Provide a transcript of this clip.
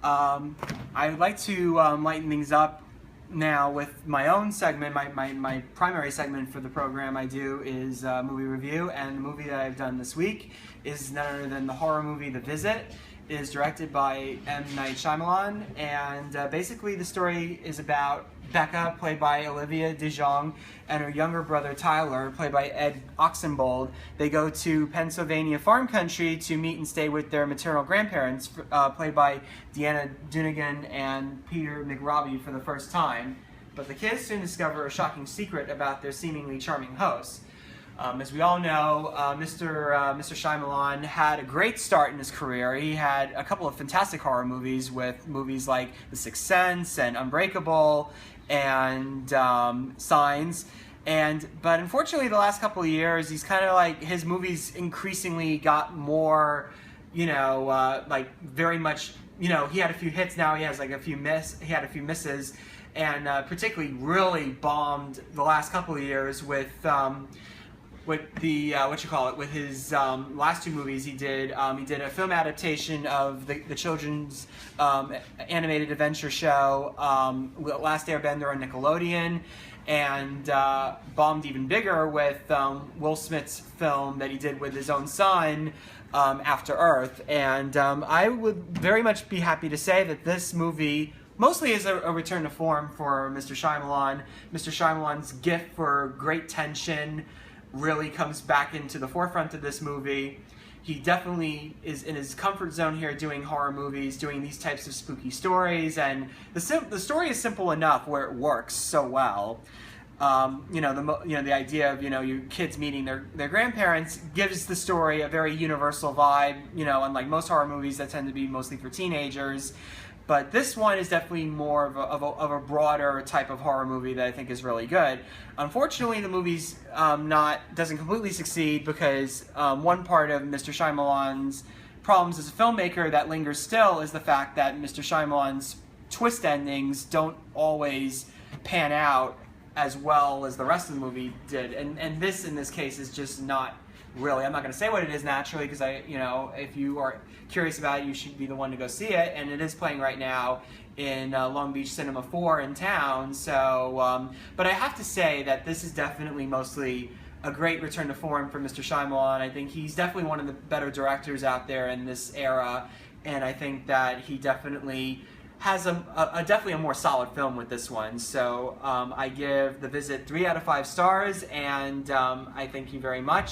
I would like to lighten things up now with my own segment. My primary segment for the program I do is movie review, and the movie that I've done this week is none other than the horror movie The Visit. It is directed by M. Night Shyamalan, and basically the story is about Becca, played by Olivia de Jong, and her younger brother Tyler, played by Ed Oxenbould. They go to Pennsylvania farm country to meet and stay with their maternal grandparents, played by Deanna Dunnigan and Peter McRobbie, for the first time. But the kids soon discover a shocking secret about their seemingly charming hosts. As we all know, Mr. Shyamalan had a great start in his career. He had a couple of fantastic horror movies, with movies like The Sixth Sense and Unbreakable and Signs. But unfortunately, the last couple of years, he's kind of like, his movies increasingly got more, like very much, he had a few hits. Now he has like he had a few misses, and particularly really bombed the last couple of years with the with his last two movies. He did a film adaptation of the children's animated adventure show Last Airbender on Nickelodeon, and bombed even bigger with Will Smith's film that he did with his own son, After Earth. And I would very much be happy to say that this movie mostly is a return to form for Mr. Shyamalan. Mr. Shyamalan's gift for great tension really comes back into the forefront of this movie. He definitely is in his comfort zone here, doing horror movies, doing these types of spooky stories, and the story is simple enough where it works so well. The idea of your kids meeting their grandparents gives the story a very universal vibe. Unlike most horror movies that tend to be mostly for teenagers. But this one is definitely more of a broader type of horror movie that I think is really good. Unfortunately, the movie's doesn't completely succeed because one part of Mr. Shyamalan's problems as a filmmaker that lingers still is the fact that Mr. Shyamalan's twist endings don't always pan out as well as the rest of the movie did, and this in this case is just not really. I'm not going to say what it is naturally, because if you are curious about it, you should be the one to go see it, and it is playing right now in Long Beach Cinema 4 in town. So, but I have to say that this is definitely mostly a great return to form for Mr. Shyamalan. I think he's definitely one of the better directors out there in this era, and I think that he definitely has definitely a more solid film with this one. So I give The Visit 3 out of 5 stars, and I thank you very much.